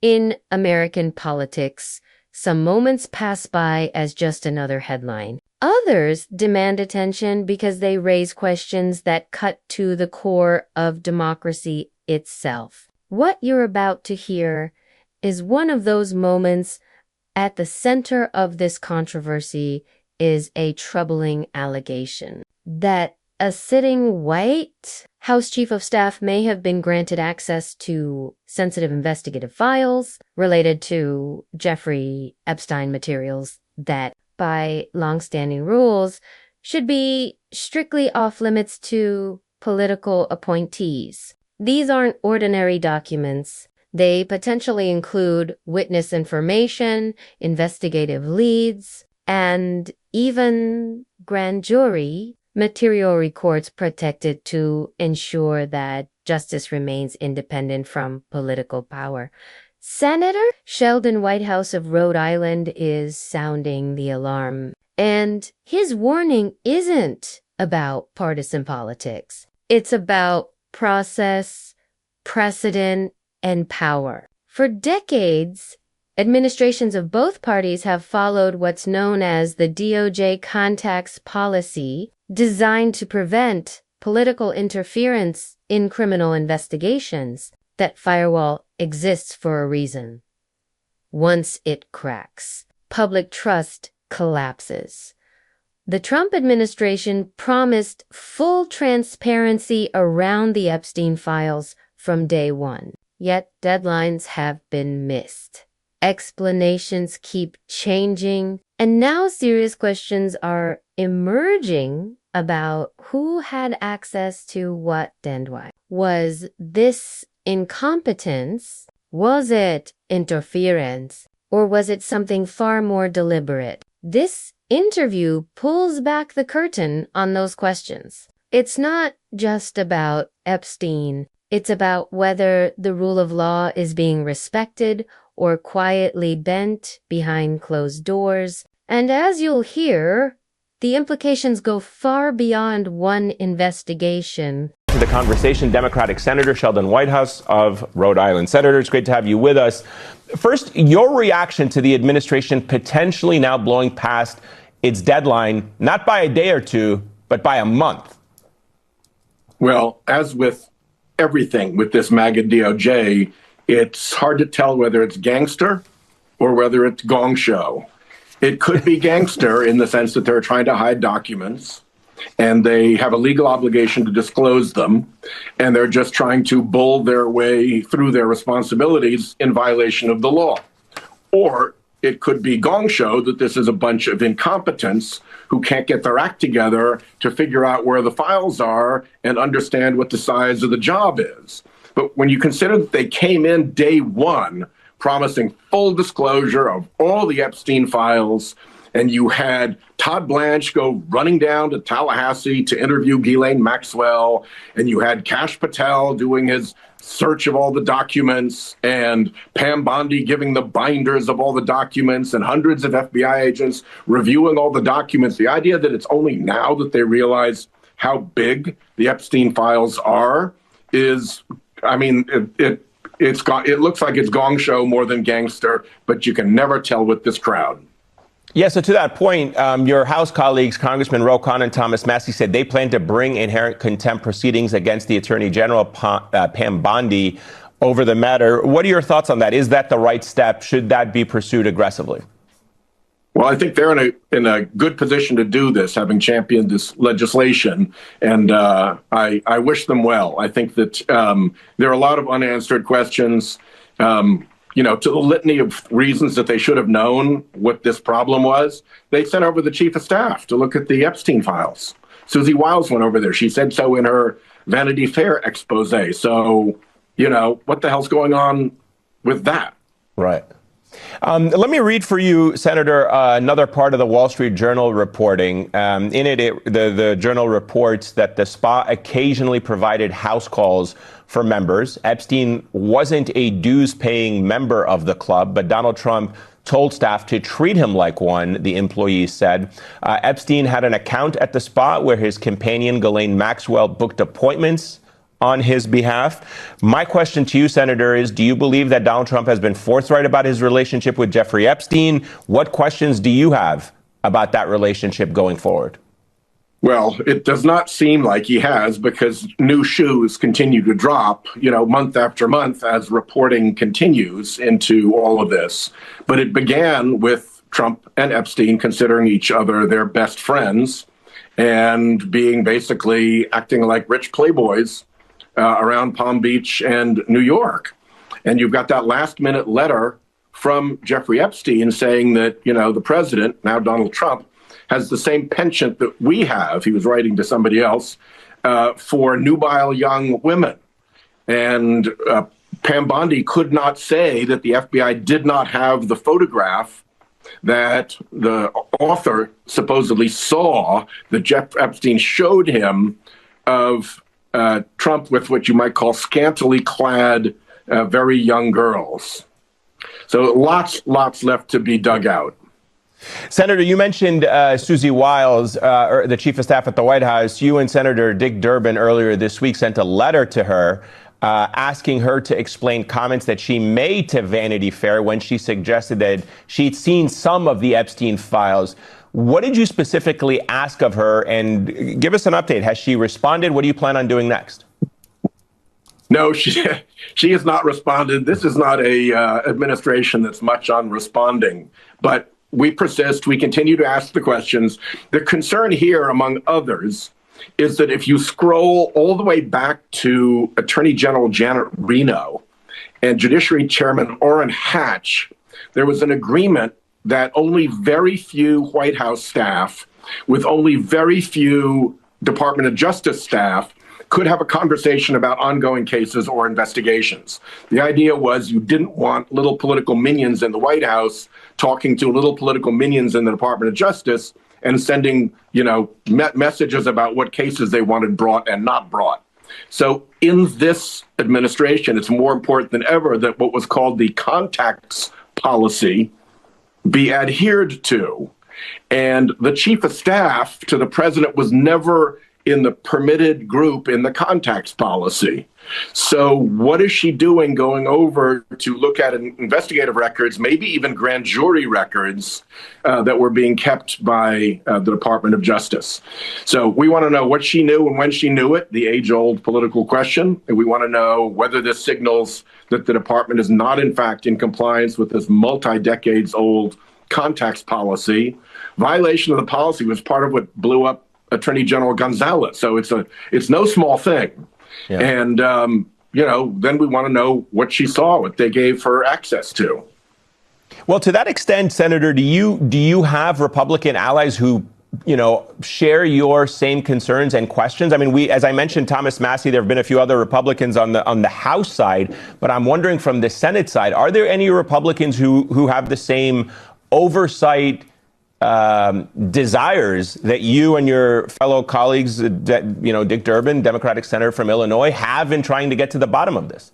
In American politics, some moments pass by as just another headline. Others demand attention because they raise questions that cut to the core of democracy itself. What you're about to hear is one of those moments. At the center of this controversy is a troubling allegation that a sitting White House Chief of Staff may have been granted access to sensitive investigative files related to Jeffrey Epstein materials that, by longstanding rules, should be strictly off limits to political appointees. These aren't ordinary documents. They potentially include witness information, investigative leads, and even grand jury material records protected to ensure that justice remains independent from political power. Senator Sheldon Whitehouse of Rhode Island is sounding the alarm. And his warning isn't about partisan politics. It's about process, precedent, and power. For decades, administrations of both parties have followed what's known as the DOJ contacts policy, designed to prevent political interference in criminal investigations. That firewall exists for a reason. Once it cracks, public trust collapses. The Trump administration promised full transparency around the Epstein files from day one. Yet deadlines have been missed. Explanations keep changing, and now serious questions are emerging about who had access to what and why. Was this incompetence? Was it interference? Or was it something far more deliberate? This interview pulls back the curtain on those questions. It's not just about Epstein. It's about whether the rule of law is being respected or quietly bent behind closed doors. And as you'll hear, the implications go far beyond one investigation. The conversation, Democratic Senator Sheldon Whitehouse of Rhode Island. Senator, it's great to have you with us. First, your reaction to the administration potentially now blowing past its deadline, not by a day or two, but by a month. Well, as with everything with this MAGA DOJ, it's hard to tell whether it's gangster or whether it's gong show. It could be gangster in the sense that they're trying to hide documents and they have a legal obligation to disclose them, and they're just trying to bull their way through their responsibilities in violation of the law. Or it could be gong show, that this is a bunch of incompetents who can't get their act together to figure out where the files are and understand what the size of the job is. But when you consider that they came in day one promising full disclosure of all the Epstein files, and you had Todd Blanche go running down to Tallahassee to interview Ghislaine Maxwell, and you had Kash Patel doing his search of all the documents, and Pam Bondi giving the binders of all the documents, and hundreds of FBI agents reviewing all the documents. The idea that it's only now that they realize how big the Epstein files are is, I mean, it looks like it's gong show more than gangster, but you can never tell with this crowd. Yeah, so to that point, your House colleagues, Congressman Ro Khanna and Thomas Massie, said they plan to bring inherent contempt proceedings against the Attorney General, Pam Bondi, over the matter. What are your thoughts on that? Is that the right step? Should that be pursued aggressively? Well, I think they're in a good position to do this, having championed this legislation, and I wish them well. I think that there are a lot of unanswered questions. To the litany of reasons that they should have known what this problem was, they sent over the chief of staff to look at the Epstein files. Susie Wiles went over there. She said so in her Vanity Fair expose. So, what the hell's going on with that? Right. Let me read for you, Senator, another part of the Wall Street Journal reporting. In it, the journal reports that the spa occasionally provided house calls for members. Epstein wasn't a dues-paying member of the club, but Donald Trump told staff to treat him like one, the employees said. Epstein had an account at the spa where his companion, Ghislaine Maxwell, booked appointments on his behalf. My question to you, Senator, is do you believe that Donald Trump has been forthright about his relationship with Jeffrey Epstein? What questions do you have about that relationship going forward? Well, it does not seem like he has, because new shoes continue to drop, month after month as reporting continues into all of this. But it began with Trump and Epstein considering each other their best friends and being basically acting like rich playboys around Palm Beach and New York. And you've got that last minute letter from Jeffrey Epstein saying that, the president, now Donald Trump, has the same penchant that we have, he was writing to somebody else, for nubile young women. And Pam Bondi could not say that the FBI did not have the photograph that the author supposedly saw, that Jeff Epstein showed him, of Trump with what you might call scantily clad, very young girls. So lots left to be dug out. Senator, you mentioned Susie Wiles, the chief of staff at the White House. You and Senator Dick Durbin earlier this week sent a letter to her asking her to explain comments that she made to Vanity Fair when she suggested that she'd seen some of the Epstein files. What did you specifically ask of her? And give us an update. Has she responded? What do you plan on doing next? No, she has not responded. This is not a administration that's much on responding. But we persist. We continue to ask the questions. The concern here, among others, is that if you scroll all the way back to Attorney General Janet Reno and Judiciary Chairman Orrin Hatch, there was an agreement that only very few White House staff, with only very few Department of Justice staff, could have a conversation about ongoing cases or investigations. The idea was you didn't want little political minions in the White House talking to little political minions in the Department of Justice and sending, messages about what cases they wanted brought and not brought. So in this administration, it's more important than ever that what was called the contacts policy be adhered to. And the chief of staff to the president was never in the permitted group in the contacts policy. So what is she doing going over to look at investigative records, maybe even grand jury records that were being kept by the Department of Justice? So we want to know what she knew and when she knew it, the age-old political question. And we want to know whether this signals that the department is not, in fact, in compliance with this multi-decades-old contacts policy. Violation of the policy was part of what blew up Attorney General Gonzalez. So it's no small thing. Yeah. And, then we want to know what she saw, what they gave her access to. Well, to that extent, Senator, do you have Republican allies who, share your same concerns and questions? I mean, as I mentioned, Thomas Massie, there have been a few other Republicans on the House side, but I'm wondering from the Senate side, are there any Republicans who have the same oversight desires that you and your fellow colleagues, Dick Durbin, Democratic Senator from Illinois, have in trying to get to the bottom of this?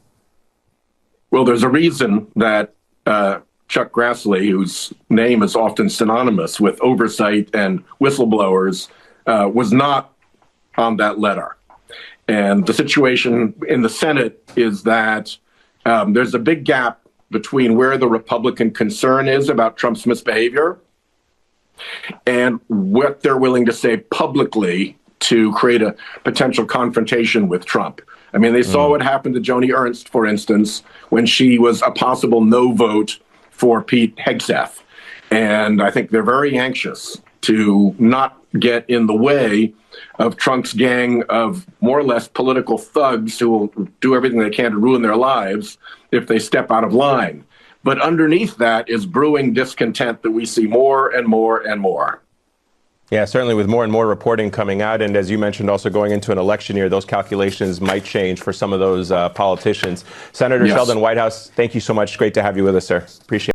Well, there's a reason that Chuck Grassley, whose name is often synonymous with oversight and whistleblowers, was not on that letter. And the situation in the Senate is that there's a big gap between where the Republican concern is about Trump's misbehavior and what they're willing to say publicly to create a potential confrontation with Trump. I mean, they saw what happened to Joni Ernst, for instance, when she was a possible no vote for Pete Hegseth. And I think they're very anxious to not get in the way of Trump's gang of more or less political thugs who will do everything they can to ruin their lives if they step out of line. But underneath that is brewing discontent that we see more and more and more. Yeah, certainly with more and more reporting coming out. And as you mentioned, also going into an election year, those calculations might change for some of those politicians. Senator Sheldon Whitehouse, thank you so much. Great to have you with us, sir. Appreciate it.